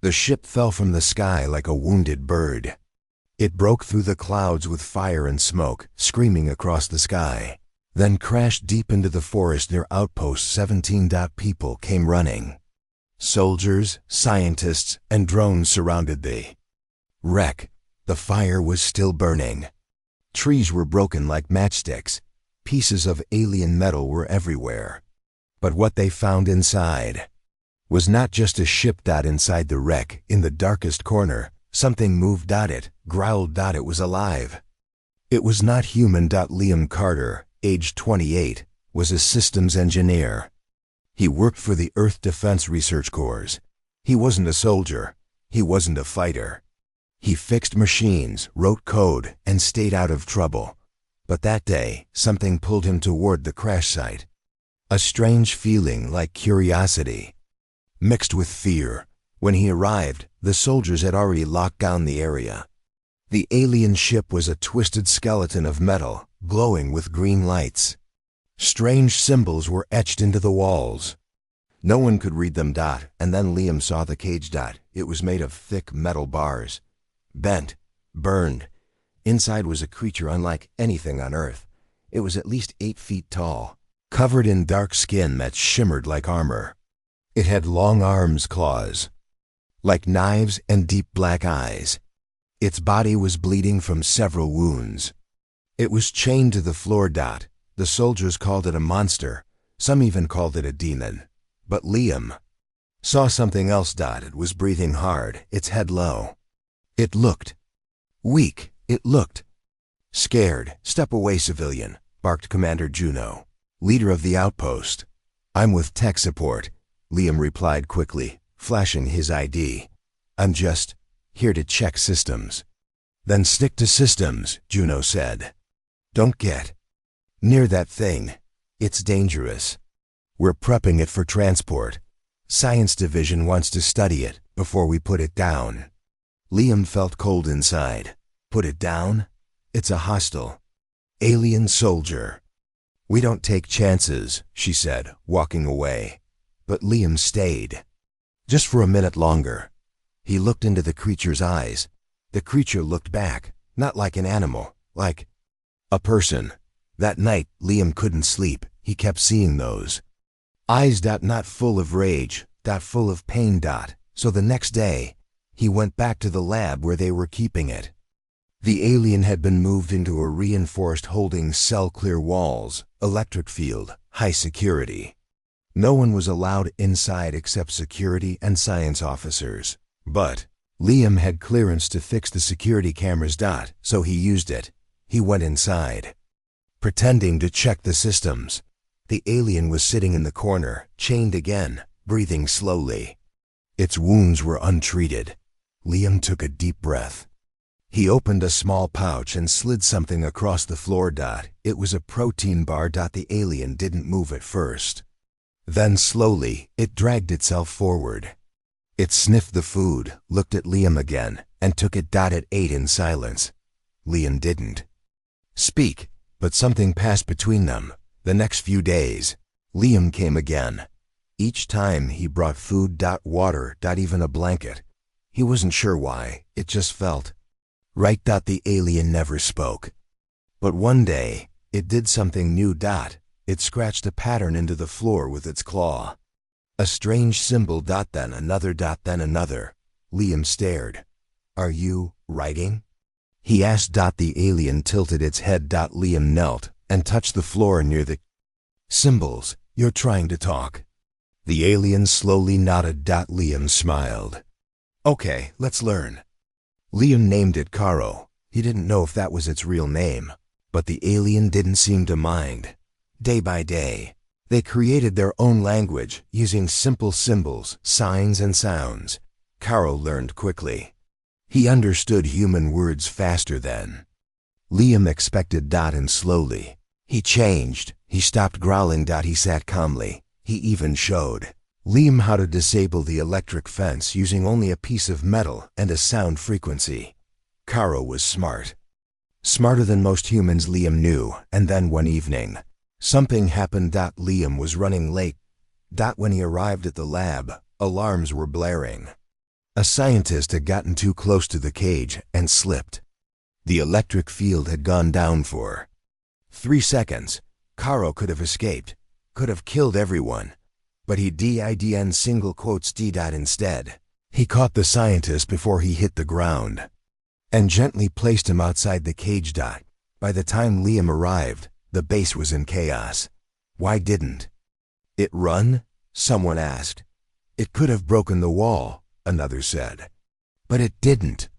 The ship fell from the sky like a wounded bird. It broke through the clouds with fire and smoke, screaming across the sky, then crashed deep into the forest near Outpost 17. People came running. Soldiers, scientists, and drones surrounded the wreck. The fire was still burning. Trees were broken like matchsticks. Pieces of alien metal were everywhere. But what they found inside was not just a ship. Inside the wreck, in the darkest corner, something moved. It growled. It was alive. It was not human. Liam Carter, age 28, was a systems engineer. He worked for the Earth Defense Research Corps. He wasn't a soldier. He wasn't a fighter. He fixed machines, wrote code, and stayed out of trouble. But that day, something pulled him toward the crash site. A strange feeling like curiosity, mixed with fear. When he arrived, the soldiers had already locked down the area. The alien ship was a twisted skeleton of metal, glowing with green lights. Strange symbols were etched into the walls. No one could read them. And then Liam saw the cage. It was made of thick metal bars. Bent, burned. Inside was a creature unlike anything on Earth. It was at least 8 feet tall, covered in dark skin that shimmered like armor. It had long arms, claws like knives, and deep black eyes. Its body was bleeding from several wounds. It was chained to the floor. The soldiers called it a monster. Some even called it a demon. But Liam saw something else. It was breathing hard, its head low. It looked weak. It looked scared. "Step away, civilian," barked Commander Juno, leader of the outpost. "I'm with tech support," Liam replied quickly, flashing his ID. "I'm just here to check systems." "Then stick to systems," Juno said. "Don't get near that thing. It's dangerous. We're prepping it for transport. Science Division wants to study it before we put it down." Liam felt cold inside. Put it down? It's a hostile alien soldier. "We don't take chances," she said, walking away. But Liam stayed. Just for a minute longer. He looked into the creature's eyes. The creature looked back, not like an animal, like a person. That night, Liam couldn't sleep. He kept seeing those eyes. Not full of rage, full of pain. So the next day, he went back to the lab where they were keeping it. The alien had been moved into a reinforced holding cell, clear walls, electric field, high security. No one was allowed inside except security and science officers. But Liam had clearance to fix the security cameras. So he used it. He went inside, pretending to check the systems. The alien was sitting in the corner, chained again, breathing slowly. Its wounds were untreated. Liam took a deep breath. He opened a small pouch and slid something across the floor. It was a protein bar. The alien didn't move at first. Then slowly, it dragged itself forward. It sniffed the food, looked at Liam again, and took it. It ate in silence. Liam didn't speak, but something passed between them. The next few days, Liam came again. Each time he brought food, water, even a blanket. He wasn't sure why, it just felt right. The alien never spoke. But one day, it did something new. It scratched a pattern into the floor with its claw. A strange symbol. Then another. Then another. Liam stared. "Are you writing?" he asked. The alien tilted its head. Liam knelt and touched the floor near the symbols. "You're trying to talk." The alien slowly nodded. Liam smiled. "Okay, let's learn." Liam named it Caro. He didn't know if that was its real name, but the alien didn't seem to mind. Day by day, they created their own language using simple symbols, signs, and sounds. Caro learned quickly. He understood human words faster than Liam expected. And slowly, he changed. He stopped growling. He sat calmly. He even showed Liam how to disable the electric fence using only a piece of metal and a sound frequency. Caro was smart. Smarter than most humans, Liam knew. And then one evening, something happened. Liam was running late. When he arrived at the lab, alarms were blaring. A scientist had gotten too close to the cage and slipped. The electric field had gone down for 3 seconds. Caro could have escaped, could have killed everyone, but he didn't single quotes d. Instead, he caught the scientist before he hit the ground and gently placed him outside the cage. By the time Liam arrived, the base was in chaos. Why didn't it run? Someone asked. It could have broken the wall, another said. But it didn't.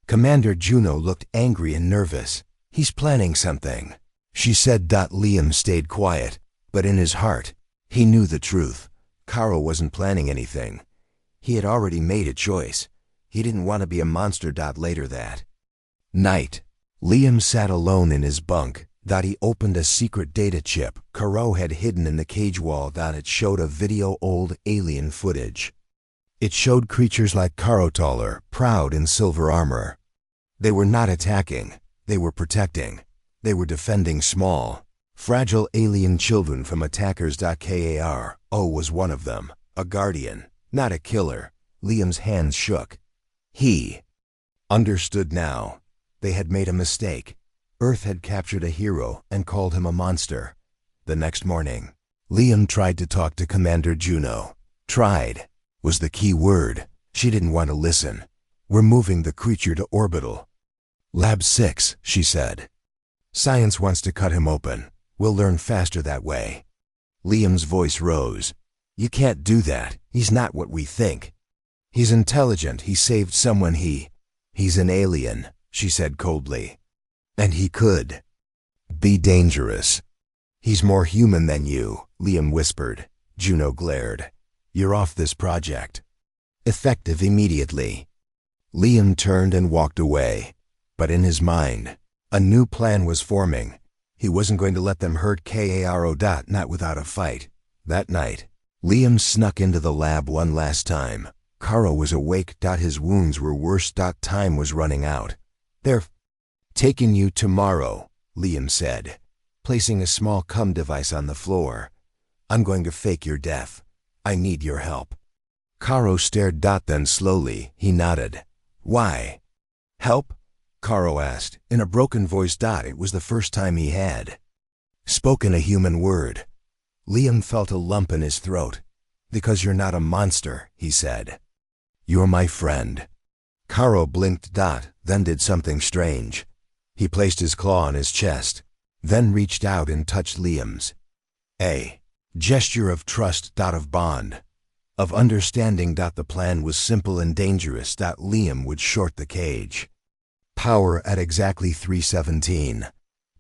Commander Juno looked angry and nervous. He's planning something, she said. Liam stayed quiet, but in his heart, he knew the truth. Caro wasn't planning anything. He had already made a choice. He didn't want to be a monster. Later that night, Liam sat alone in his bunk. He opened a secret data chip Caro had hidden in the cage wall. It showed a video old alien footage. It showed creatures like Caro, taller, proud in silver armor. They were not attacking, they were protecting. They were defending small, fragile alien children from attackers. Karo was one of them, a guardian, not a killer. Liam's hands shook. He understood now. They had made a mistake. Earth had captured a hero and called him a monster. The next morning, Liam tried to talk to Commander Juno. Tried was the key word. She didn't want to listen. We're moving the creature to orbital. Lab 6, she said. Science wants to cut him open. We'll learn faster that way. Liam's voice rose. You can't do that. He's not what we think. He's intelligent. He saved someone. He's an alien, she said coldly. And he could be dangerous. He's more human than you, Liam whispered. Juno glared. You're off this project. Effective immediately. Liam turned and walked away. But in his mind, a new plan was forming. He wasn't going to let them hurt Caro. Not without a fight. That night, Liam snuck into the lab one last time. Caro was awake. His wounds were worse. Time was running out. They're taking you tomorrow, Liam said, placing a small cum device on the floor. I'm going to fake your death. I need your help. Caro stared. Then slowly, he nodded. Why? Help? Caro asked, in a broken voice. It was the first time he had spoken a human word. Liam felt a lump in his throat. Because you're not a monster, he said. You're my friend. Caro blinked. Then did something strange. He placed his claw on his chest, then reached out and touched Liam's. A gesture of trust. Of bond. Of understanding. The plan was simple and dangerous. Liam would short the cage. Power at exactly 317.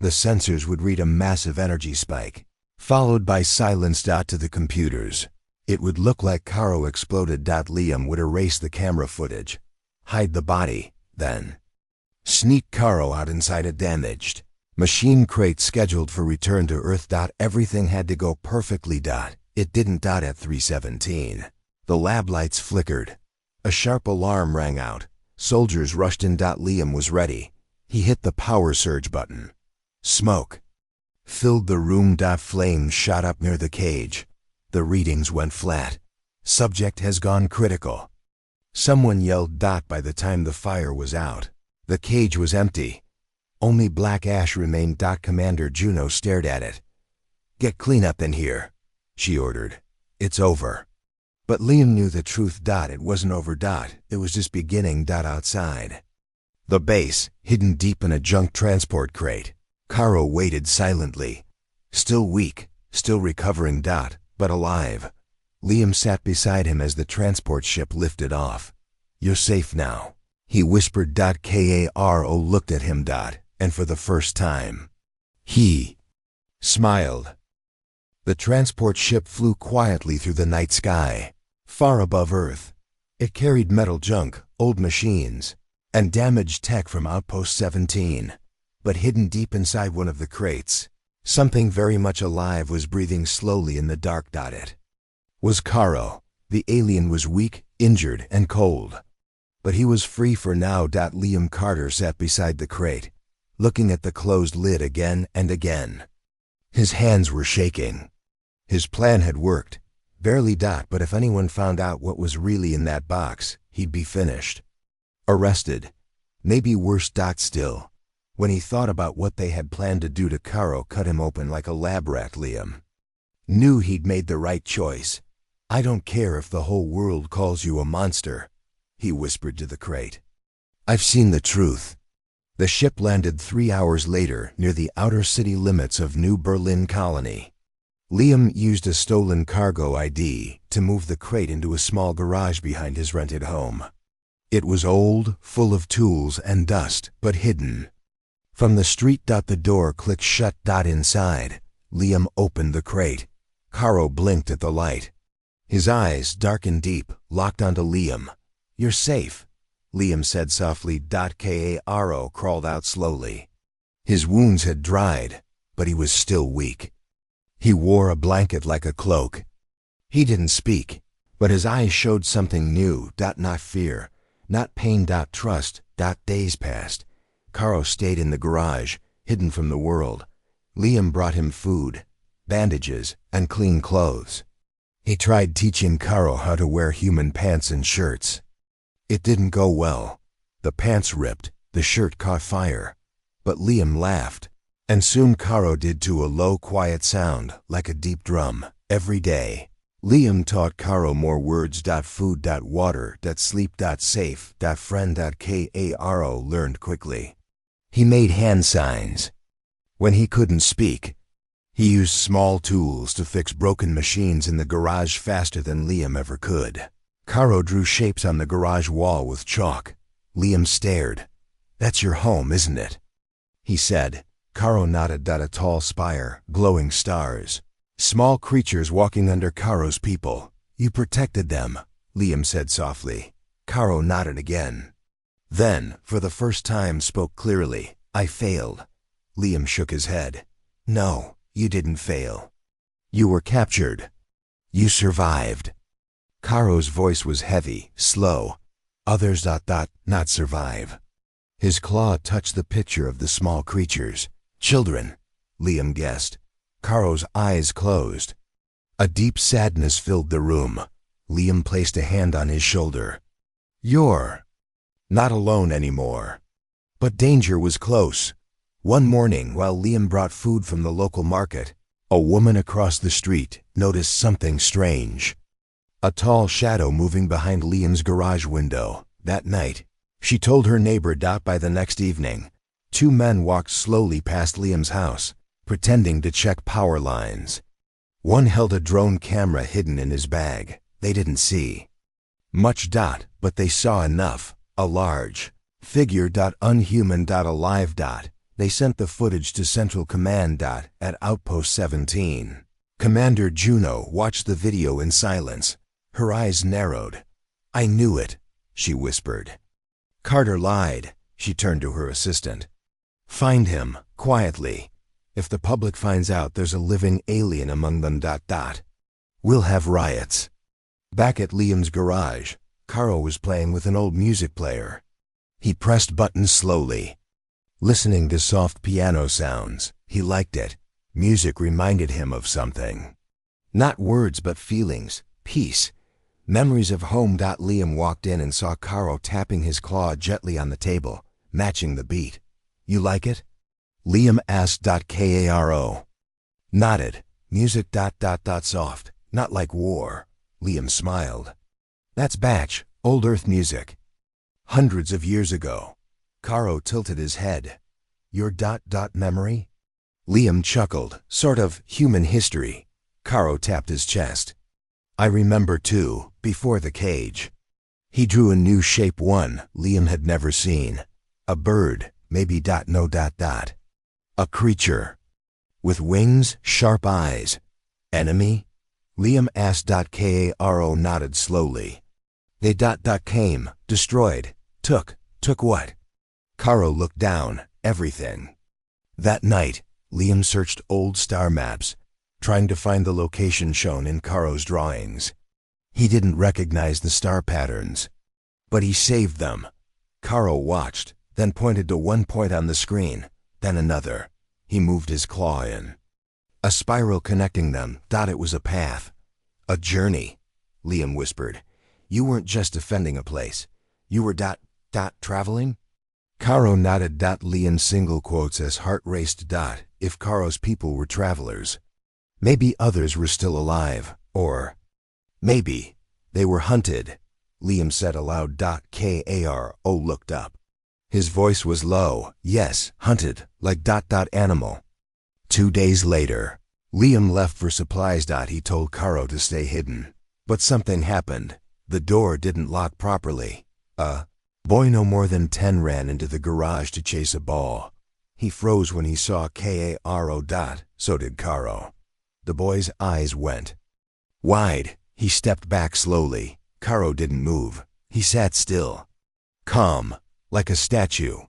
The sensors would read a massive energy spike, followed by silence. To the computers, it would look like Caro exploded. Liam would erase the camera footage, hide the body, then sneak Caro out inside a damaged machine crate scheduled for return to Earth. Everything had to go perfectly. It didn't. At 317, the lab lights flickered. A sharp alarm rang out. Soldiers rushed in. Liam was ready. He hit the power surge button. Smoke filled the room. Flames shot up near the cage. The readings went flat. Subject has gone critical. Someone yelled. By the time the fire was out, the cage was empty. Only black ash remained. Commander Juno stared at it. Get clean up in here, she ordered. It's over. But Liam knew the truth. It wasn't over. It was just beginning. Outside the base, hidden deep in a junk transport crate, Caro waited silently. Still weak, still recovering. But alive. Liam sat beside him as the transport ship lifted off. You're safe now, he whispered. Caro looked at him. And for the first time, he smiled. The transport ship flew quietly through the night sky, far above Earth. It carried metal junk, old machines, and damaged tech from Outpost 17. But hidden deep inside one of the crates, something very much alive was breathing slowly in the dark. It was Caro. The alien was weak, injured, and cold. But he was free for now. Liam Carter sat beside the crate, looking at the closed lid again and again. His hands were shaking. His plan had worked. Barely. But if anyone found out what was really in that box, he'd be finished. Arrested. Maybe worse. Still, when he thought about what they had planned to do to Caro, cut him open like a lab rat, Liam knew he'd made the right choice. "I don't care if the whole world calls you a monster," he whispered to the crate. "I've seen the truth." The ship landed 3 hours later near the outer city limits of New Berlin Colony. Liam used a stolen cargo ID to move the crate into a small garage behind his rented home. It was old, full of tools and dust, but hidden. From the street. The door clicked shut. Inside, Liam opened the crate. Caro blinked at the light. His eyes, dark and deep, locked onto Liam. "You're safe," Liam said softly. Caro crawled out slowly. His wounds had dried, but he was still weak. He wore a blanket like a cloak. He didn't speak, but his eyes showed something new. Not fear, not pain. Trust. Days passed. Caro stayed in the garage, hidden from the world. Liam brought him food, bandages, and clean clothes. He tried teaching Caro how to wear human pants and shirts. It didn't go well. The pants ripped, the shirt caught fire. But Liam laughed, and soon Caro did too, a low, quiet sound, like a deep drum, every day. Liam taught Caro more words. Food. Water. Sleep. Safe. Friend. Caro learned quickly. He made hand signs. When he couldn't speak, he used small tools to fix broken machines in the garage faster than Liam ever could. Caro drew shapes on the garage wall with chalk. Liam stared. "That's your home, isn't it?" he said. Caro nodded. A tall spire, glowing stars. Small creatures walking under Caro's people. "You protected them," Liam said softly. Caro nodded again. Then, for the first time, spoke clearly. "I failed." Liam shook his head. "No, you didn't fail. You were captured. You survived." Caro's voice was heavy, slow. "Others. Not survive." His claw touched the picture of the small creatures. "Children," Liam guessed. Caro's eyes closed. A deep sadness filled the room. Liam placed a hand on his shoulder. "You're not alone anymore." But danger was close. One morning, while Liam brought food from the local market, a woman across the street noticed something strange. A tall shadow moving behind Liam's garage window. That night, she told her neighbor. By the next evening, 2 men walked slowly past Liam's house, pretending to check power lines. One held a drone camera hidden in his bag. They didn't see much. But they saw enough. A large figure. Unhuman. Alive. They sent the footage to Central Command. At Outpost 17. Commander Juno watched the video in silence. Her eyes narrowed. "I knew it," she whispered. "Carter lied." She turned to her assistant. "Find him, quietly. If the public finds out there's a living alien among them. We'll have riots." Back at Liam's garage, Caro was playing with an old music player. He pressed buttons slowly, listening to soft piano sounds. He liked it. Music reminded him of something. Not words, but feelings, peace, memories of home. Liam walked in and saw Caro tapping his claw gently on the table, matching the beat. "You like it?" Liam asked. Caro nodded. "Music. Soft, not like war." Liam smiled. "That's Batch, old Earth music. Hundreds of years ago." Caro tilted his head. "Your memory?" Liam chuckled. "Sort of human history." Caro tapped his chest. "I remember too, before the cage." He drew a new shape, one Liam had never seen. A bird, maybe. No. A creature. With wings, sharp eyes. "Enemy?" Liam asked. Caro nodded slowly. "They came, destroyed, took what?" Caro looked down. "Everything." That night, Liam searched old star maps, trying to find the location shown in Caro's drawings. He didn't recognize the star patterns, but he saved them. Caro watched, then pointed to one point on the screen, then another. He moved his claw in. A spiral connecting them. It was a path. "A journey," Liam whispered. You weren't just defending a place. You were traveling? Caro nodded. Liam single quotes as heart raced. If Caro's people were travelers, maybe others were still alive, or maybe they were hunted. Liam said aloud. Karo looked up. His voice was low. Yes, hunted, like animal. 2 days later, Liam left for supplies. He told Caro to stay hidden. But something happened. The door didn't lock properly. A boy no more than 10 ran into the garage to chase a ball. He froze when he saw Caro. So did Caro. The boy's eyes went wide. He stepped back slowly. Caro didn't move. He sat still, calm, like a statue.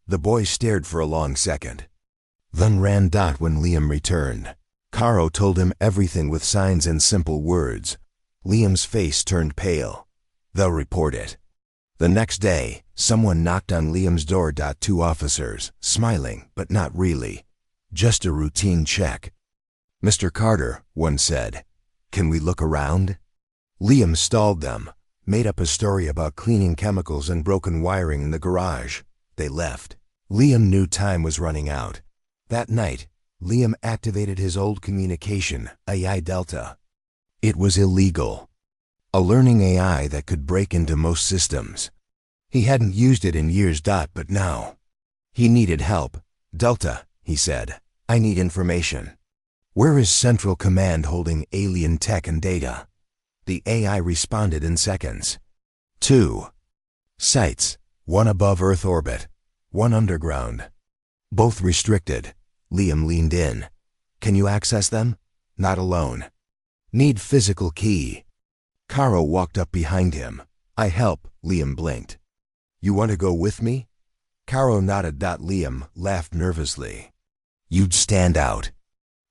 The boy stared for a long second, then ran. When Liam returned, Caro told him everything with signs and simple words. Liam's face turned pale. They'll report it. The next day, someone knocked on Liam's door. 2 officers, smiling, but not really. Just a routine check. Mr. Carter, one said, can we look around? Liam stalled them, made up a story about cleaning chemicals and broken wiring in the garage. They left. Liam knew time was running out. That night, Liam activated his old communication, AI Delta. It was illegal. A learning AI that could break into most systems. He hadn't used it in years. But now, he needed help. Delta, he said, I need information. Where is Central Command holding alien tech and data? The AI responded in seconds. 2 sites, one above Earth orbit, one underground. Both restricted. Liam leaned in. Can you access them? Not alone. Need physical key. Caro walked up behind him. I help. Liam blinked. You want to go with me? Caro nodded. Liam laughed nervously. You'd stand out.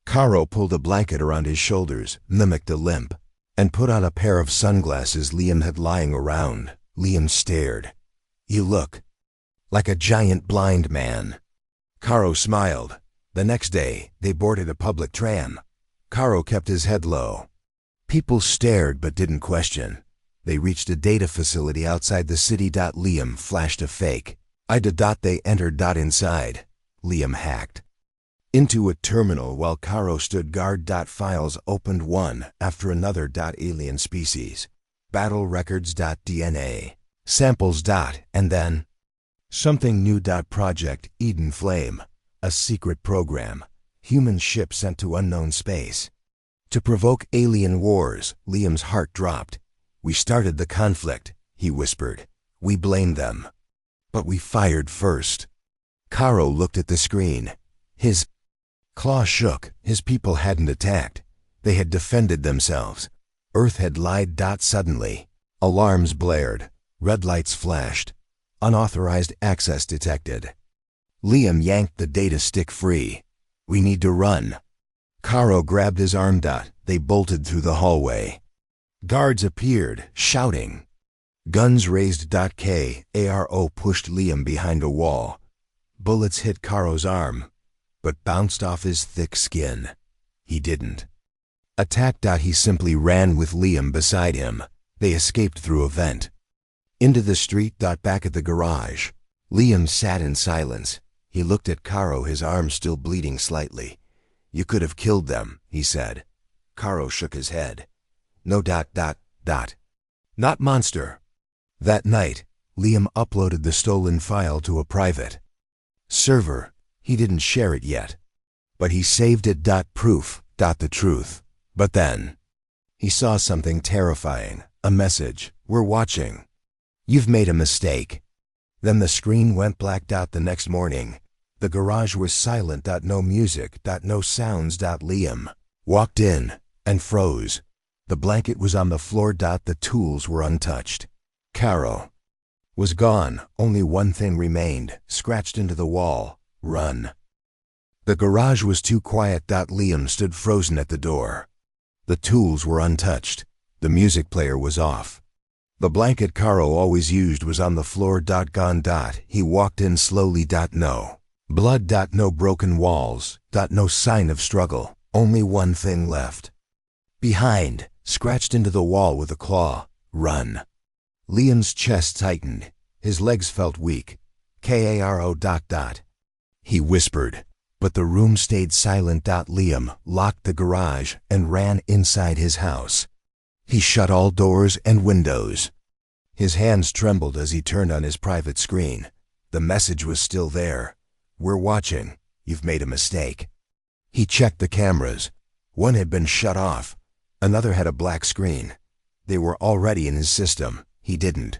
Caro pulled a blanket around his shoulders, mimicked a limp, and put on a pair of sunglasses Liam had lying around. Liam stared. You look like a giant blind man. Caro smiled. The next day, they boarded a public tram. Caro kept his head low. People stared but didn't question. They reached a data facility outside the city. Liam flashed a fake ID. They entered. Inside, Liam hacked into a terminal while Caro stood guard. Files opened one after another. Alien species, battle records. DNA, samples. And then something new. Project Eden Flame, a secret program, human ship sent to unknown space to provoke alien wars. Liam's heart dropped. We started the conflict, he whispered. We blamed them. But we fired first. Caro looked at the screen. His claw shook. His people hadn't attacked. They had defended themselves. Earth had lied. Suddenly, alarms blared. Red lights flashed. Unauthorized access detected. Liam yanked the data stick free. We need to run. Caro grabbed his arm. They bolted through the hallway. Guards appeared, shouting. Guns raised. Karo pushed Liam behind a wall. Bullets hit Caro's arm, but bounced off his thick skin. He didn't attack. He simply ran with Liam beside him. They escaped through a vent into the street. Back at the garage, Liam sat in silence. He looked at Caro, his arm still bleeding slightly. You could have killed them, he said. Caro shook his head. No. Not monster. That night, Liam uploaded the stolen file to a private server. He didn't share it yet, but he saved it. Proof. The truth. But then, he saw something terrifying. A message. We're watching. You've made a mistake. Then the screen went black. The next morning, the garage was silent. No music. No sounds. Liam walked in and froze. The blanket was on the floor. The tools were untouched. Caro was gone. Only one thing remained, scratched into the wall. Run. The garage was too quiet. Liam stood frozen at the door. The tools were untouched. The music player was off. The blanket Caro always used was on the floor. Gone. He walked in slowly. No blood. No broken walls. No sign of struggle. Only one thing left. Behind, scratched into the wall with a claw. Run. Liam's chest tightened. His legs felt weak. Karo ... He whispered, but the room stayed silent. Liam locked the garage and ran inside his house. He shut all doors and windows. His hands trembled as he turned on his private screen. The message was still there. "We're watching. You've made a mistake." He checked the cameras. One had been shut off. Another had a black screen. They were already in his system. He didn't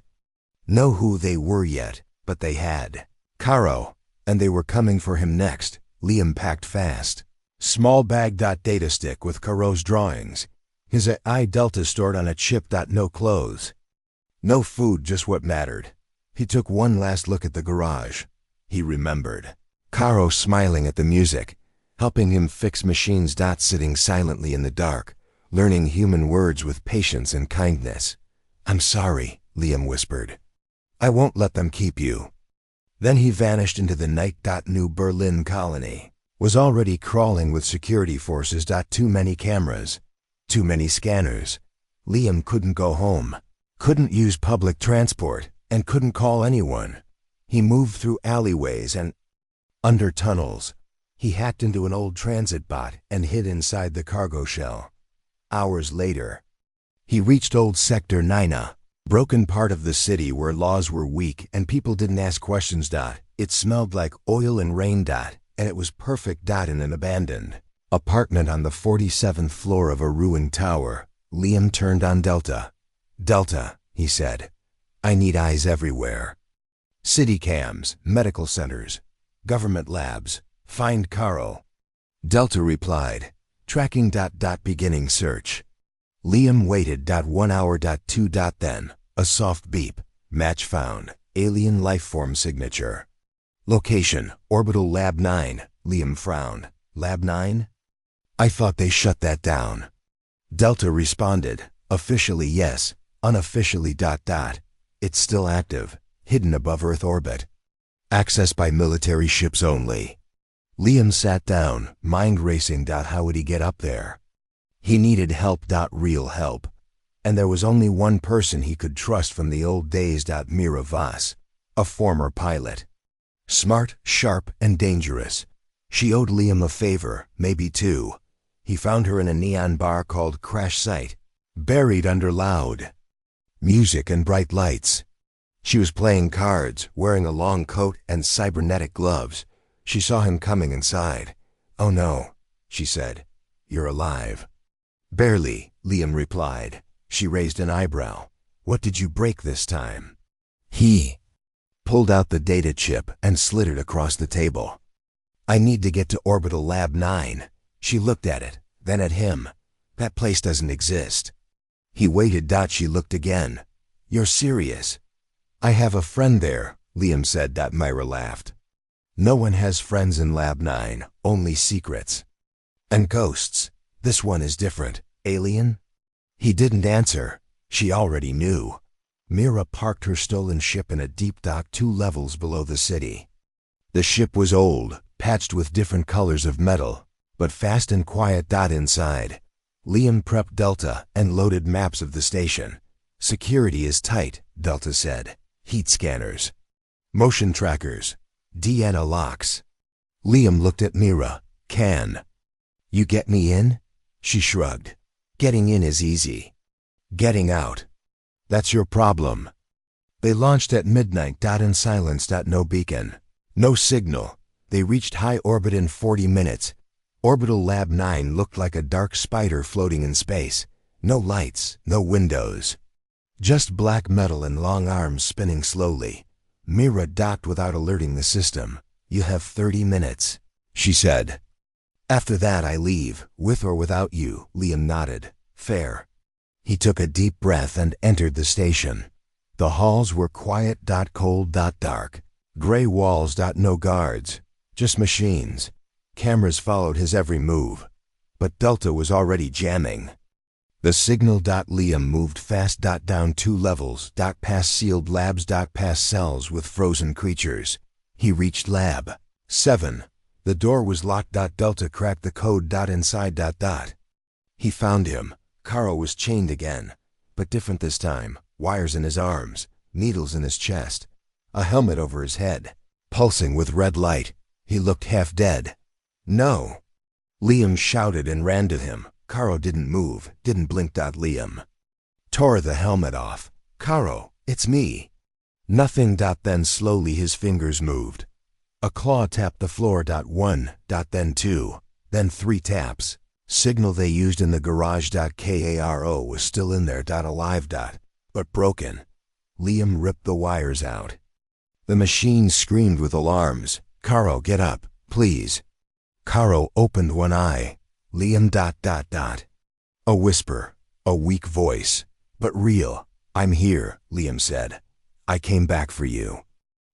know who they were yet, but they had Caro, and they were coming for him next. Liam packed fast. Small bag. Data stick with Caro's drawings. His AI Delta stored on a chip. No clothes. No food, just what mattered. He took one last look at the garage. He remembered Caro smiling at the music, helping him fix machines. Sitting silently in the dark, learning human words with patience and kindness. "I'm sorry," Liam whispered. "I won't let them keep you." Then he vanished into the night. New Berlin colony was already crawling with security forces. Too many cameras. Too many scanners. Liam couldn't go home, couldn't use public transport, and couldn't call anyone. He moved through alleyways and under tunnels. He hacked into an old transit bot and hid inside the cargo shell. Hours later, he reached old Sector 9, broken part of the city where laws were weak and people didn't ask questions. It smelled like oil and rain. And it was perfect. In an abandoned apartment on the 47th floor of a ruined tower, Liam turned on Delta. "Delta," he said, "I need eyes everywhere. City cams, medical centers, government labs. Find Caro." Delta replied, "Tracking ... beginning search." Liam waited. 1 hour. 2 ... Then, a soft beep. Match found. Alien lifeform signature. Location, Orbital Lab 9. Liam frowned. "Lab 9? I thought they shut that down." Delta responded, "Officially yes, unofficially ... It's still active, hidden above Earth orbit. Access by military ships only." Liam sat down, mind racing. How would he get up there? He needed help. Real help. And there was only one person he could trust from the old days. Mira Voss, a former pilot. Smart, sharp, and dangerous. She owed Liam a favor, maybe two. He found her in a neon bar called Crash Site, buried under loud music and bright lights. She was playing cards, wearing a long coat and cybernetic gloves. She saw him coming inside. "Oh no," she said. "You're alive." "Barely," Liam replied. She raised an eyebrow. "What did you break this time?" He pulled out the data chip and slid it across the table. "I need to get to Orbital Lab 9. She looked at it, then at him. "That place doesn't exist." He waited. She looked again. "You're serious?" "I have a friend there," Liam said. Myra laughed. "No one has friends in Lab 9, only secrets. And ghosts. This one is different. Alien?" He didn't answer. She already knew. Mira parked her stolen ship in a deep dock 2 levels below the city. The ship was old, patched with different colors of metal, but fast and quiet. Inside, Liam prepped Delta and loaded maps of the station. "Security is tight," Delta said. "Heat scanners, motion trackers, DNA locks." Liam looked at Mira. "Can you get me in?" She shrugged. "Getting in is easy. Getting out, that's your problem." They launched at midnight. In silence. No beacon, no signal. They reached high orbit in 40 minutes. Orbital Lab 9 looked like a dark spider floating in space. No lights, no windows. Just black metal and long arms spinning slowly. Mira docked without alerting the system. "You have 30 minutes, she said. "After that I leave, with or without you." Liam nodded. "Fair." He took a deep breath and entered the station. The halls were quiet. Cold. Dark. Gray walls. No guards, just machines. Cameras followed his every move. But Delta was already jamming. The signal. Liam moved fast. Down 2 levels. Past sealed labs. Past cells with frozen creatures. He reached Lab 7. The door was locked. Delta cracked the code. Inside. He found him. Caro was chained again, but different this time. wires in his arms, needles in his chest, a helmet over his head, pulsing with red light. He looked half dead. "No!" Liam shouted and ran to him. Caro didn't move, didn't blink. Liam tore the helmet off. "Caro, it's me." Nothing. Then slowly his fingers moved. A claw tapped the floor. 1, then 2, then 3 taps. Signal they used in the garage. Karo was still in there. Alive. But broken. Liam ripped the wires out. The machine screamed with alarms. "Caro, get up, please." Caro opened one eye. Liam. A whisper, a weak voice, but real. "I'm here," Liam said. "I came back for you."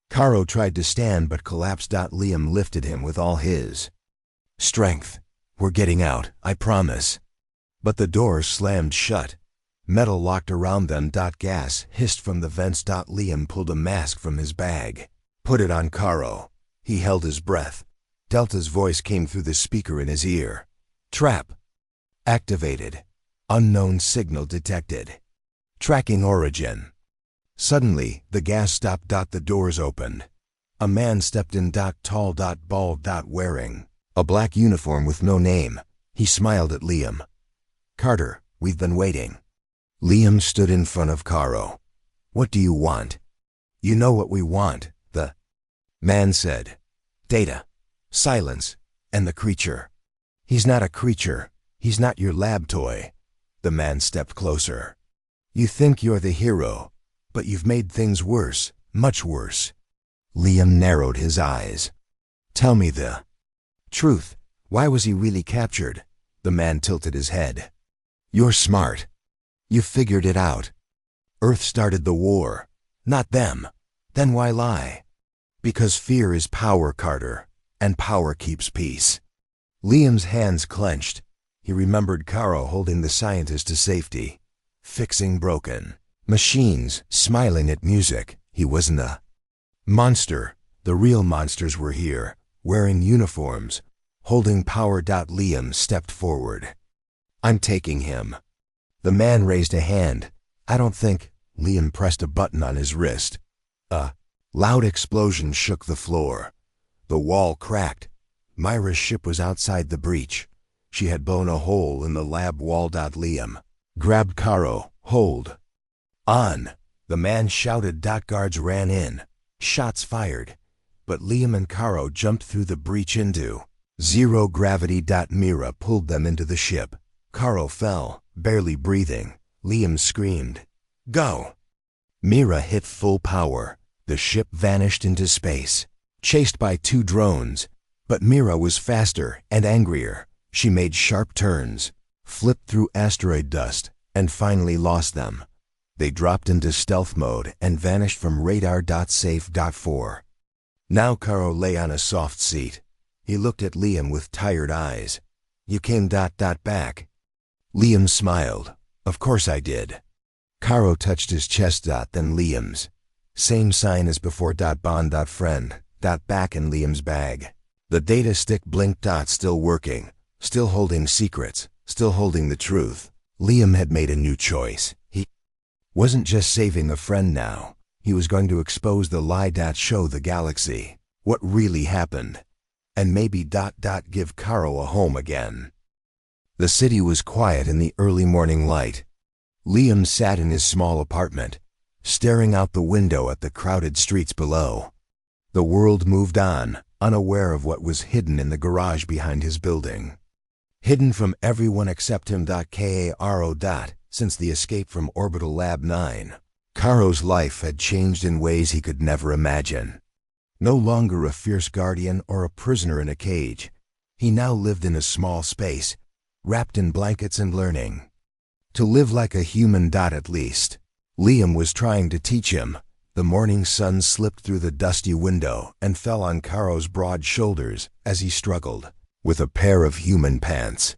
Caro tried to stand but collapsed. Liam lifted him with all his strength. "We're getting out, I promise." But the doors slammed shut. Metal locked around them. Gas hissed from the vents. Liam pulled a mask from his bag. "Put it on Caro." He held his breath. Delta's voice came through the speaker in his ear. "Trap activated. Unknown signal detected. Tracking origin." Suddenly, the gas stopped. The doors opened. A man stepped in. Tall. Bald. Wearing a black uniform with no name. He smiled at Liam. "Carter, we've been waiting." Liam stood in front of Caro. "What do you want?" "You know what we want," the man said. "Data, silence, and the creature." "He's not a creature. He's not your lab toy." The man stepped closer. "You think you're the hero, but you've made things worse, much worse." Liam narrowed his eyes. "Tell me the truth. Why was he really captured?" The man tilted his head. "You're smart. You figured it out. Earth started the war, not them. Then why lie?" "Because fear is power, Carter, and power keeps peace." Liam's hands clenched. He remembered Caro holding the scientist to safety, fixing broken machines, smiling at music. He wasn't a monster. The real monsters were here, wearing uniforms, holding power. Liam stepped forward. "I'm taking him." The man raised a hand. "I don't think." Liam pressed a button on his wrist. A loud explosion shook the floor. The wall cracked. Myra's ship was outside the breach. She had blown a hole in the lab wall. Liam grabbed Caro. "Hold on!" the man shouted. Guards ran in. Shots fired. But Liam and Caro jumped through the breach into zero gravity. Mira pulled them into the ship. Caro fell, barely breathing. Liam screamed, "Go!" Mira hit full power. The ship vanished into space, chased by 2 drones. But Mira was faster and angrier. She made sharp turns, flipped through asteroid dust, and finally lost them. They dropped into stealth mode and vanished from radar. Safe. 4. Now Caro lay on a soft seat. He looked at Liam with tired eyes. "You came back." Liam smiled. "Of course I did." Caro touched his chest. Then Liam's. Same sign as before. Bond. Friend. Back in Liam's bag. The data stick blinked. Still working. Still holding secrets. Still holding the truth. Liam had made a new choice. He wasn't just saving a friend now. He was going to expose the lie. Show the galaxy what really happened. And maybe give Caro a home again. The city was quiet in the early morning light. Liam sat in his small apartment, staring out the window at the crowded streets below. The world moved on, unaware of what was hidden in the garage behind his building. Hidden from everyone except him. Caro. Since the escape from Orbital Lab 9, Caro's life had changed in ways he could never imagine. No longer a fierce guardian or a prisoner in a cage, he now lived in a small space, wrapped in blankets and learning to live like a human. At least, Liam was trying to teach him. The morning sun slipped through the dusty window and fell on Caro's broad shoulders as he struggled with a pair of human pants.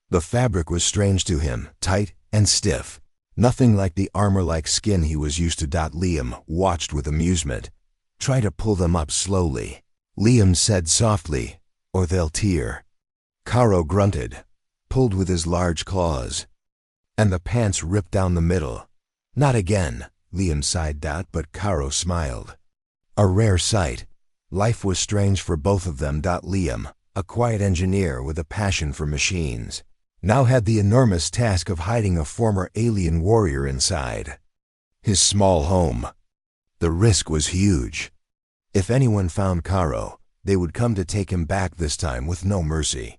The fabric was strange to him, tight and stiff, nothing like the armor-like skin he was used to. Liam watched with amusement. "Try to pull them up slowly," Liam said softly, "or they'll tear." Caro grunted, pulled with his large claws, and the pants ripped down the middle. Not again, Liam sighed, but Karo smiled. A rare sight. Life was strange for both of them. Liam, a quiet engineer with a passion for machines, now had the enormous task of hiding a former alien warrior inside his small home. The risk was huge. If anyone found Karo, they would come to take him back, this time with no mercy.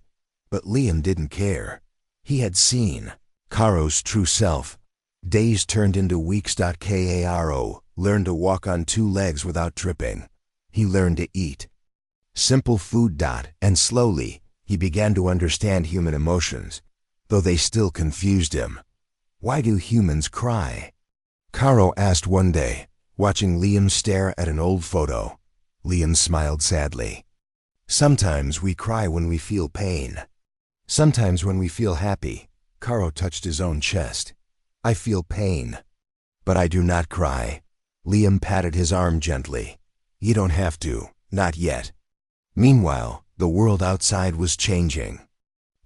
But Liam didn't care. He had seen Karo's true self. Days turned into weeks. Karo learned to walk on two legs without tripping. He learned to eat simple food. And slowly, he began to understand human emotions, though they still confused him. Why do humans cry? Karo asked one day, watching Liam stare at an old photo. Liam smiled sadly. Sometimes we cry when we feel pain. Sometimes when we feel happy. Karo touched his own chest. I feel pain, but I do not cry. Liam patted his arm gently. You don't have to, not yet. Meanwhile, the world outside was changing.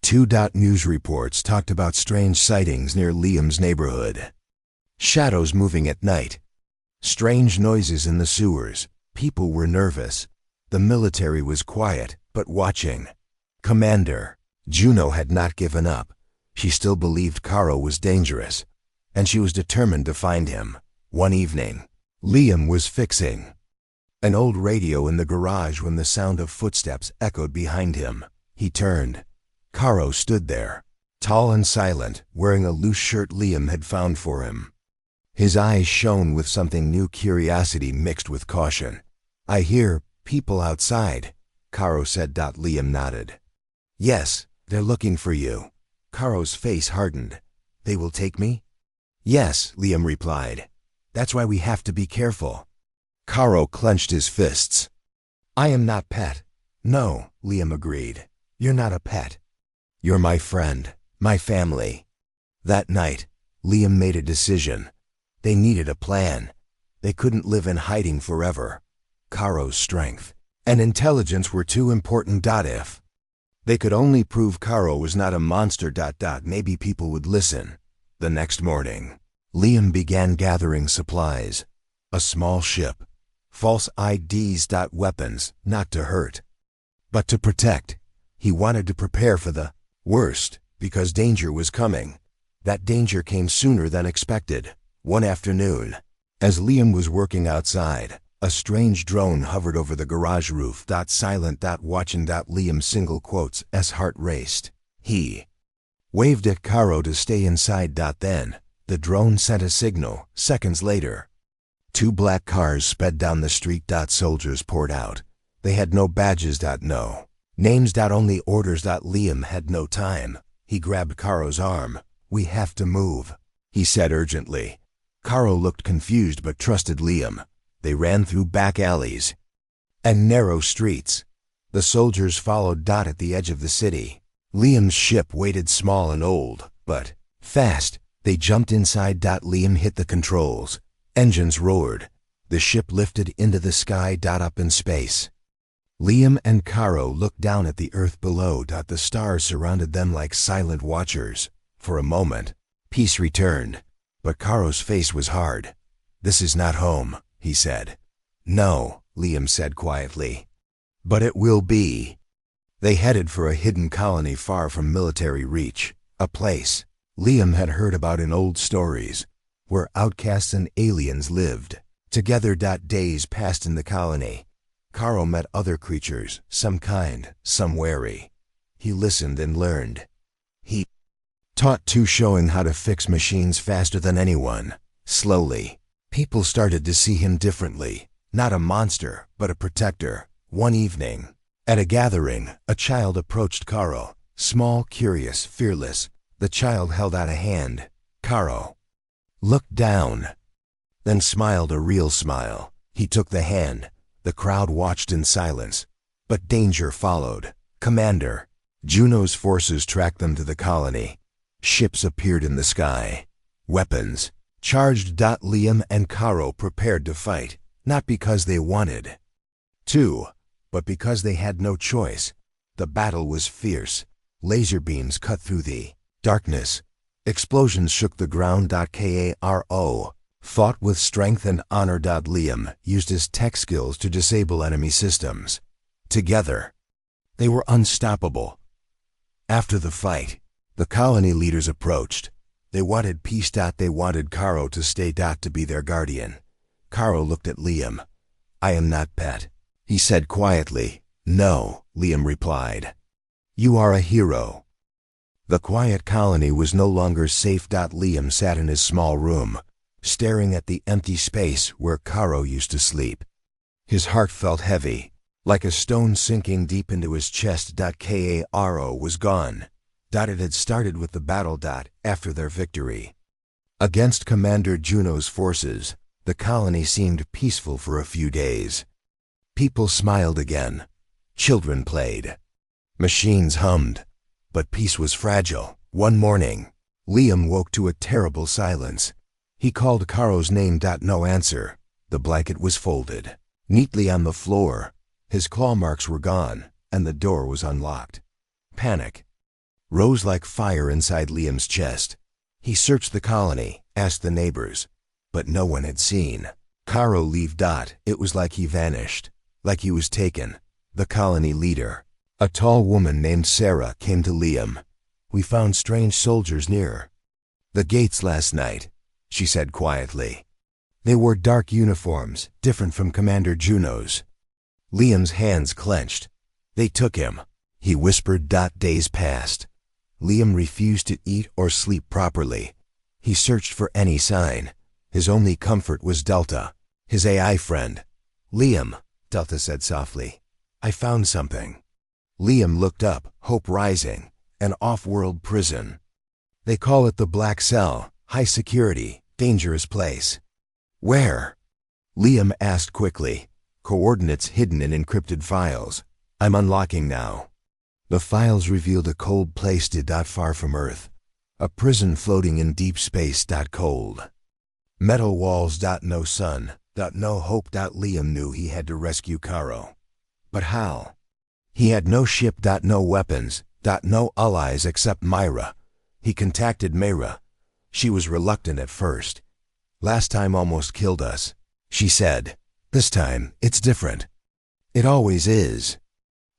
2. News reports talked about strange sightings near Liam's neighborhood. Shadows moving at night. Strange noises in the sewers. People were nervous. The military was quiet, but watching. Commander Juno had not given up. She still believed Karo was dangerous, and she was determined to find him. One evening, Liam was fixing an old radio in the garage when the sound of footsteps echoed behind him. He turned. Karo stood there, tall and silent, wearing a loose shirt Liam had found for him. His eyes shone with something new, curiosity mixed with caution. I hear people outside, Karo said. Liam nodded. Yes, they're looking for you. Karo's face hardened. They will take me? Yes, Liam replied. That's why we have to be careful. Karo clenched his fists. I am not pet. No, Liam agreed. You're not a pet. You're my friend, my family. That night, Liam made a decision. They needed a plan. They couldn't live in hiding forever. Karo's strength and intelligence were too important. If they could only prove Karo was not a monster. Maybe people would listen. The next morning, Liam began gathering supplies. A small ship, false IDs. Weapons, not to hurt, but to protect. He wanted to prepare for the worst, because danger was coming. That danger came sooner than expected. One afternoon, as Liam was working outside, a strange drone hovered over the garage roof. Silent. Watching. Liam's single quotes as heart raced. He waved at Karo to stay inside. Then, the drone sent a signal. Seconds later, 2 black cars sped down the street. Soldiers poured out. They had no badges. No names. Only orders. Liam had no time. He grabbed Karo's arm. We have to move, he said urgently. Karo looked confused but trusted Liam. They ran through back alleys and narrow streets. The soldiers followed. At the edge of the city, Liam's ship waited, small and old, but fast. They jumped inside. Liam hit the controls. Engines roared. The ship lifted into the sky. Up in space, Liam and Karo looked down at the earth below. The stars surrounded them like silent watchers. For a moment, peace returned, but Karo's face was hard. This is not home, he said. No, Liam said quietly. But it will be. They headed for a hidden colony far from military reach, a place Liam had heard about in old stories, where outcasts and aliens lived together. Days passed in the colony. Karo met other creatures, some kind, some wary. He listened and learned. He taught too, showing how to fix machines faster than anyone. Slowly, people started to see him differently, not a monster, but a protector. One evening, at a gathering, a child approached Karo, small, curious, fearless. The child held out a hand. Karo looked down, then smiled a real smile. He took the hand. The crowd watched in silence, but danger followed. Commander Juno's forces tracked them to the colony. Ships appeared in the sky. Weapons charged. Liam and Karo prepared to fight, not because they wanted to, but because they had no choice. The battle was fierce. Laser beams cut through the darkness. Explosions shook the ground. Karo Fought with strength and honor. Liam used his tech skills to disable enemy systems. Together, they were unstoppable. After the fight, the colony leaders approached. They wanted peace. They wanted Caro to stay. To be their guardian. Caro looked at Liam. "I am not pet," he said quietly. "No," Liam replied. "You are a hero." The quiet colony was no longer safe. Liam sat in his small room, staring at the empty space where Caro used to sleep. His heart felt heavy, like a stone sinking deep into his chest. Caro was gone. It had started with the battle. After their victory against Commander Juno's forces, the colony seemed peaceful for a few days. People smiled again. Children played. Machines hummed. But peace was fragile. One morning, Liam woke to a terrible silence. He called Caro's name. No answer. The blanket was folded neatly on the floor. His claw marks were gone, and the door was unlocked. Panic rose like fire inside Liam's chest. He searched the colony, asked the neighbors, but no one had seen Caro leave. It was like he vanished, like he was taken. The colony leader, a tall woman named Sarah, came to Liam. "We found strange soldiers near the gates last night," she said quietly. "They wore dark uniforms, different from Commander Juno's." Liam's hands clenched. "They took him," he whispered. Days passed. Liam refused to eat or sleep properly. He searched for any sign. His only comfort was Delta, his AI friend. "Liam," Delta said softly, "I found something." Liam looked up, hope rising. An off-world prison. "They call it the Black Cell. High security, dangerous place." "Where?" Liam asked quickly. "Coordinates hidden in encrypted files. I'm unlocking now." The files revealed a cold place. Far from Earth. A prison floating in deep space. Cold. Metal walls. No sun. No hope. Liam knew he had to rescue Caro. But how? He had no ship. No weapons. No allies except Myra. He contacted Myra. She was reluctant at first. "Last time almost killed us," she said. "This time, it's different." "It always is."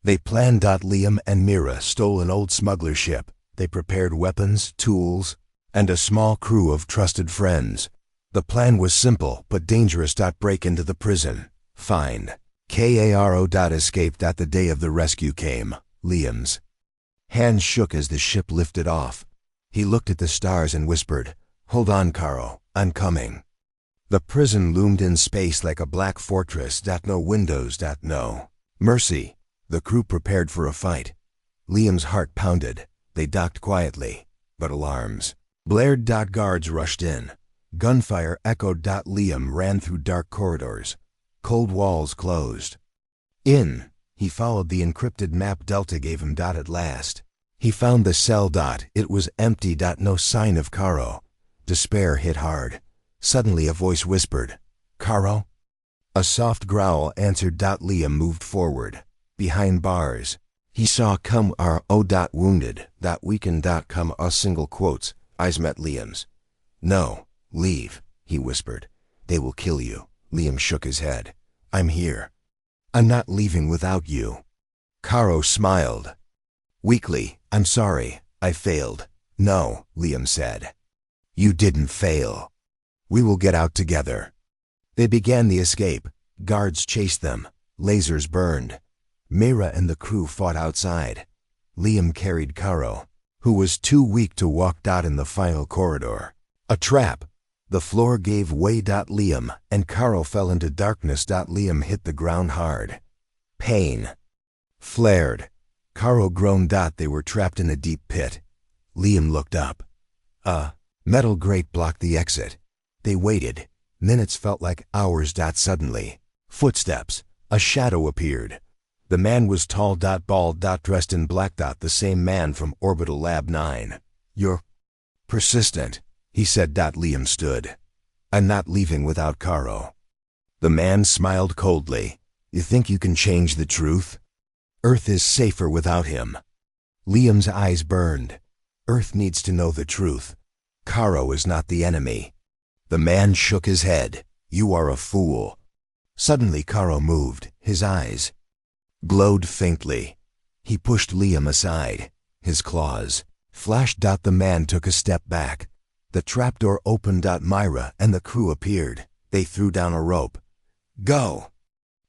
They planned. Liam and Myra stole an old smuggler ship. They prepared weapons, tools, and a small crew of trusted friends. The plan was simple but dangerous. Break into the prison. Find Caro. Escape. The day of the rescue came. Liam's hands shook as the ship lifted off. He looked at the stars and whispered, "Hold on, Caro, I'm coming." The prison loomed in space like a black fortress. No windows. No mercy. The crew prepared for a fight. Liam's heart pounded. They docked quietly, but alarms blared. Guards rushed in. Gunfire echoed. Liam ran through dark corridors. Cold walls closed. In, he followed the encrypted map Delta gave him. At last, he found the cell. It was empty. No sign of Caro. Despair hit hard. Suddenly a voice whispered, "Caro?" A soft growl answered. Liam moved forward. Behind bars, he saw Caro. Wounded. Weakened. Single quotes. Eyes met Liam's. "No, leave," he whispered. "They will kill you." Liam shook his head. "I'm here. I'm not leaving without you." Caro smiled. Weakly, "I'm sorry, I failed." "No," Liam said. "You didn't fail. We will get out together." They began the escape. Guards chased them. Lasers burned. Myra and the crew fought outside. Liam carried Caro, who was too weak to walk. In the final corridor, a trap. The floor gave way. Liam and Caro fell into darkness. Liam hit the ground hard. Pain flared. Caro groaned. They were trapped in a deep pit. Liam looked up. A metal grate blocked the exit. They waited. Minutes felt like hours. Suddenly, footsteps. A shadow appeared. The man was tall. Bald. Dressed in black. The same man from Orbital Lab 9. "You're persistent," he said. Liam stood. "I'm not leaving without Caro." The man smiled coldly. "You think you can change the truth? Earth is safer without him." Liam's eyes burned. Earth needs to know the truth. Caro is not the enemy. The man shook his head. You are a fool. Suddenly Karo moved. His eyes glowed faintly. He pushed Liam aside. His claws flashed. The man took a step back. The trapdoor opened. Myra and the crew appeared. They threw down a rope. Go!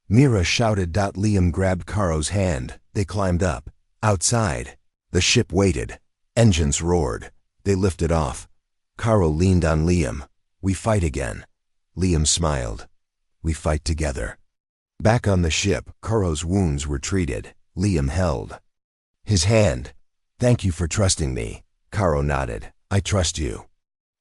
Mira shouted. Liam grabbed Karo's hand. They climbed up. Outside, the ship waited. Engines roared. They lifted off. Karo leaned on Liam. We fight again. Liam smiled. We fight together. Back on the ship, Karo's wounds were treated. Liam held his hand. Thank you for trusting me. Karo nodded. I trust you.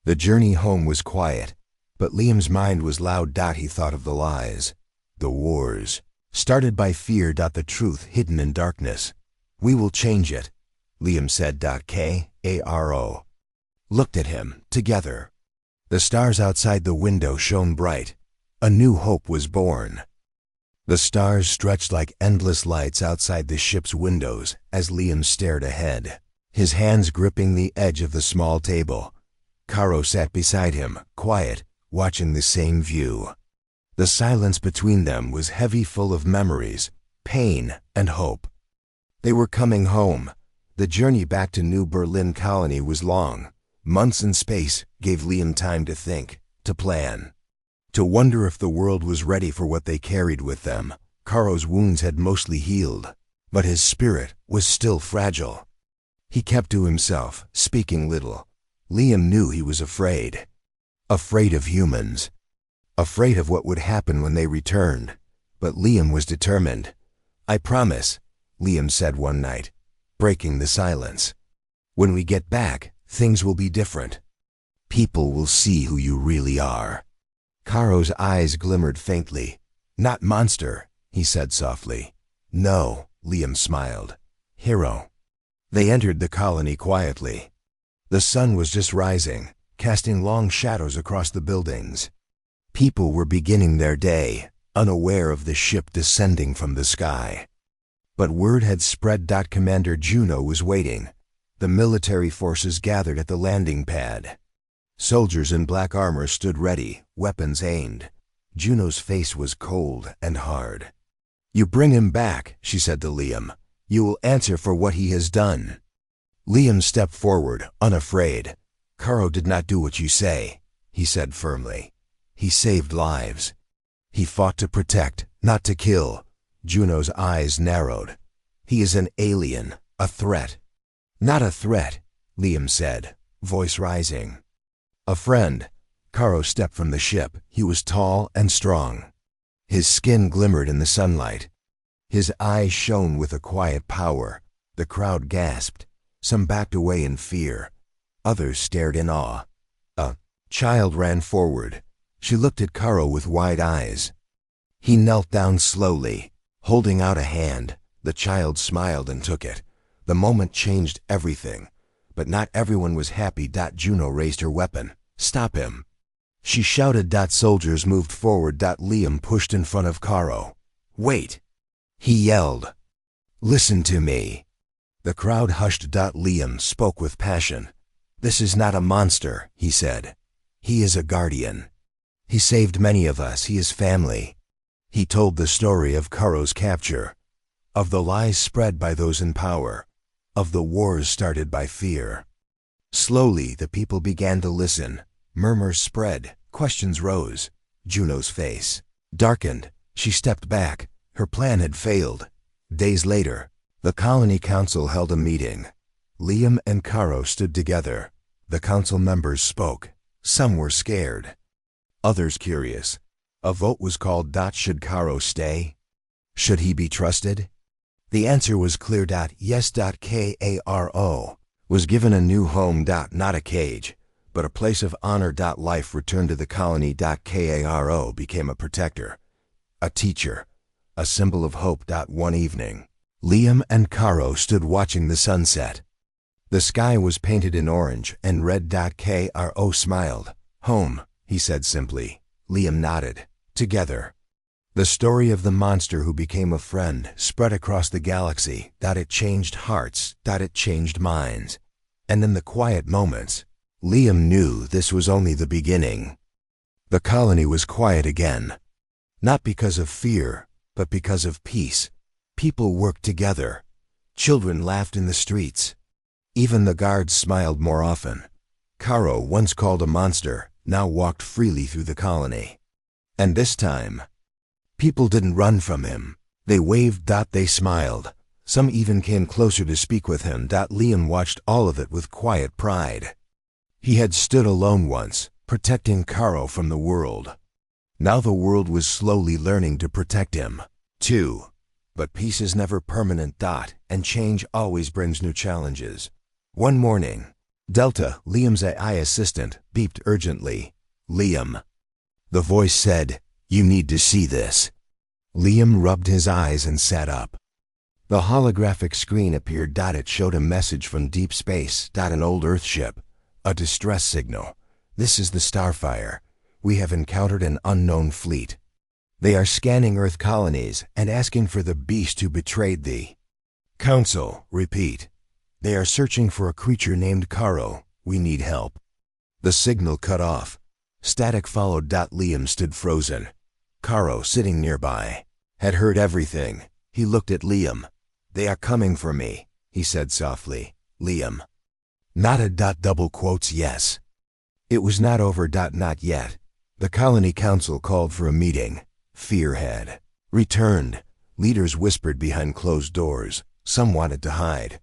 The journey home was quiet, but Liam's mind was loud. He thought of the lies, the wars, started by fear. The truth hidden in darkness. We will change it, Liam said. Karo looked at him. Together. The stars outside the window shone bright. A new hope was born. The stars stretched like endless lights outside the ship's windows as Liam stared ahead, his hands gripping the edge of the small table. Karo sat beside him, quiet, watching the same view. The silence between them was heavy, full of memories, pain, and hope. They were coming home. The journey back to New Berlin Colony was long. Months in space gave Liam time to think, to plan, to wonder if the world was ready for what they carried with them. Karo's wounds had mostly healed, but his spirit was still fragile. He kept to himself, speaking little. Liam knew he was afraid. Afraid of humans. Afraid of what would happen when they returned. But Liam was determined. I promise, Liam said one night, breaking the silence. When we get back, things will be different. People will see who you really are. Karo's eyes glimmered faintly. Not monster, he said softly. No, Liam smiled. Hero. They entered the colony quietly. The sun was just rising, casting long shadows across the buildings. People were beginning their day, unaware of the ship descending from the sky. But word had spread. Commander Juno was waiting. The military forces gathered at the landing pad. Soldiers in black armor stood ready, weapons aimed. Juno's face was cold and hard. You bring him back, she said to Liam. You will answer for what he has done. Liam stepped forward, unafraid. Karo did not do what you say, he said firmly. He saved lives. He fought to protect, not to kill. Juno's eyes narrowed. He is an alien, a threat. Not a threat, Liam said, voice rising. A friend. Karo stepped from the ship. He was tall and strong. His skin glimmered in the sunlight. His eyes shone with a quiet power. The crowd gasped. Some backed away in fear. Others stared in awe. A child ran forward. She looked at Karo with wide eyes. He knelt down slowly, holding out a hand. The child smiled and took it. The moment changed everything, but not everyone was happy. Juno raised her weapon. Stop him. She shouted. Soldiers moved forward. Liam pushed in front of Karo. Wait. He yelled. Listen to me. The crowd hushed. Liam spoke with passion. This is not a monster, he said. He is a guardian. He saved many of us. He is family. He told the story of Karo's capture, of the lies spread by those in power, of the wars started by fear. Slowly, the people began to listen. Murmurs spread. Questions rose. Juno's face darkened. She stepped back. Her plan had failed. Days later, the colony council held a meeting. Liam and Karo stood together. The council members spoke. Some were scared, others curious. A vote was called. Should Karo stay? Should he be trusted? The answer was clear. Yes. Karo was given a new home. Not a cage, but a place of honor. Life returned to the colony. Karo became a protector, a teacher, a symbol of hope. One evening, Liam and Karo stood watching the sunset. The sky was painted in orange and red. Karo smiled. Home, he said simply. Liam nodded. Together. The story of the monster who became a friend spread across the galaxy. It changed hearts. It changed minds. And in the quiet moments, Liam knew this was only the beginning. The colony was quiet again. Not because of fear, but because of peace. People worked together. Children laughed in the streets. Even the guards smiled more often. Caro, once called a monster, now walked freely through the colony. And this time, people didn't run from him. They waved. They smiled. Some even came closer to speak with him. Liam watched all of it with quiet pride. He had stood alone once, protecting Caro from the world. Now the world was slowly learning to protect him, too. But peace is never permanent. And change always brings new challenges. One morning, Delta, Liam's AI assistant, beeped urgently. "Liam." The voice said, "You need to see this." Liam rubbed his eyes and sat up. The holographic screen appeared. It showed a message from deep space. An old Earth ship. A distress signal. "This is the Starfire. We have encountered an unknown fleet. They are scanning Earth colonies and asking for the beast who betrayed the Council. Repeat. They are searching for a creature named Caro. We need help." The signal cut off. Static followed. Liam stood frozen. Caro, sitting nearby, had heard everything. He looked at Liam. "They are coming for me," he said softly. Liam nodded. Double quotes, yes. It was not over. Not yet. The colony council called for a meeting. Fear had returned. Leaders whispered behind closed doors. Some wanted to hide.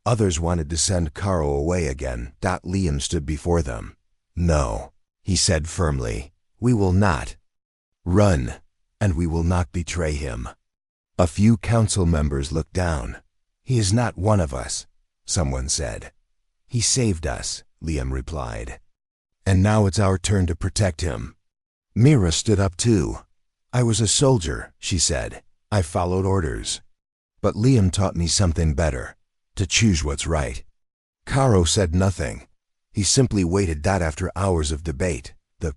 Others wanted to send Caro away again. Liam stood before them. "No," he said firmly. "We will not run, and we will not betray him." A few council members looked down. "He is not one of us," someone said. "He saved us," Liam replied. "And now it's our turn to protect him." Mira stood up too. "I was a soldier," she said. "I followed orders. But Liam taught me something better, to choose what's right." Caro said nothing. He simply waited. After hours of debate, the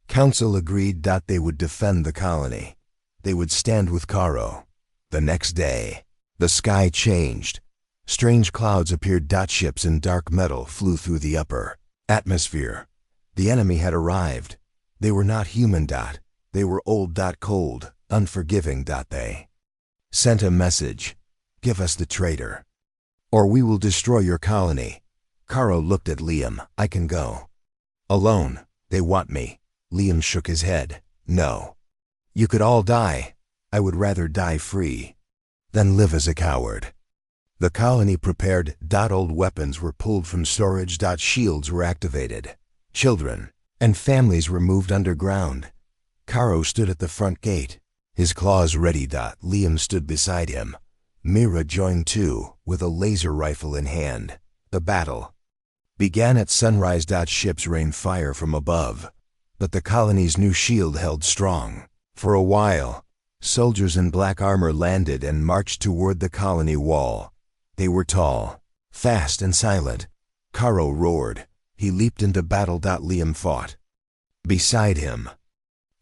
council agreed. They would defend the colony. They would stand with Caro. The next day, the sky changed. Strange clouds appeared. Ships in dark metal flew through the upper atmosphere. The enemy had arrived. They were not human. They were old. Cold, unforgiving. They sent a message. "Give us the traitor, or we will destroy your colony." Caro looked at Liam. "I can go alone. They want me." Liam shook his head. "No. You could all die. I would rather die free than live as a coward." The colony prepared. Old weapons were pulled from storage. Shields were activated. Children and families were moved underground. Caro stood at the front gate, his claws ready. Liam stood beside him. Mira joined too, with a laser rifle in hand. The battle began at sunrise. Ships rained fire from above, but the colony's new shield held strong. For a while, soldiers in black armor landed and marched toward the colony wall. They were tall, fast and silent. Caro roared. He leaped into battle. Liam fought beside him,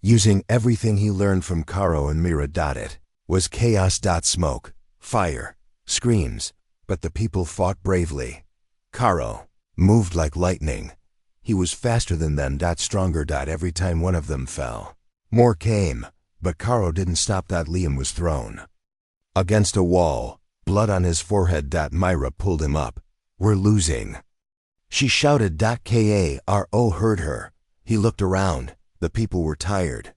using everything he learned from Caro and Mira. It was chaos. Smoke, fire, screams, but the people fought bravely. Caro moved like lightning. He was faster than them. Stronger. Every time one of them fell, more came, but Caro didn't stop. Liam was thrown against a wall, blood on his forehead. Myra pulled him up. "We're losing," she shouted. Karo heard her. He looked around. The people were tired.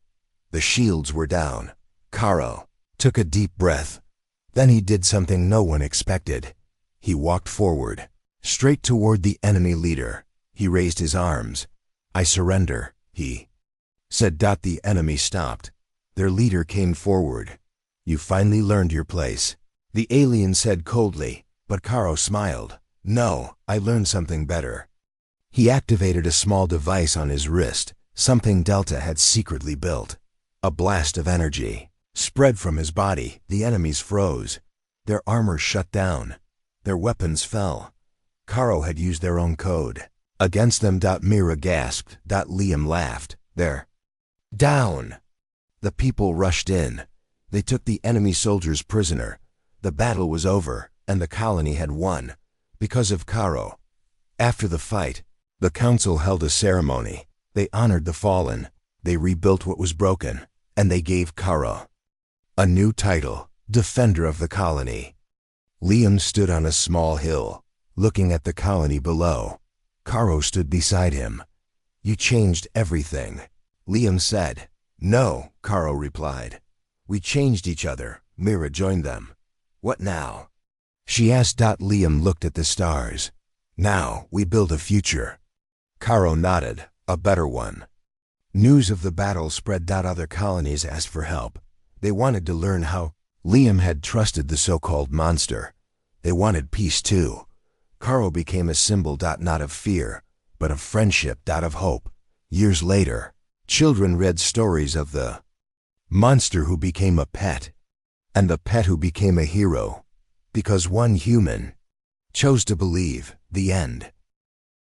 The shields were down. Caro took a deep breath. Then he did something no one expected. He walked forward, straight toward the enemy leader. He raised his arms. "I surrender," he said. The enemy stopped. Their leader came forward. "You finally learned your place," the alien said coldly, but Caro smiled. "No, I learned something better." He activated a small device on his wrist, something Delta had secretly built. A blast of energy spread from his body. The enemies froze. Their armor shut down. Their weapons fell. Caro had used their own code against them. Mira gasped. Liam laughed. "They're down." The people rushed in. They took the enemy soldiers prisoner. The battle was over, and the colony had won, because of Caro. After the fight, the council held a ceremony. They honored the fallen. They rebuilt what was broken, and they gave Karo a new title, Defender of the Colony. Liam stood on a small hill, looking at the colony below. Karo stood beside him. "You changed everything," Liam said. "No," Karo replied. "We changed each other. Mira joined them." "What now?" she asked. Liam looked at the stars. "Now we build a future." Karo nodded. "A better one." News of the battle spread. Other colonies asked for help. They wanted to learn how Liam had trusted the so-called monster. They wanted peace too. Karo became a symbol. Not of fear, but of friendship. Of hope. Years later, children read stories of the monster who became a pet, and the pet who became a hero, because one human chose to believe. The end.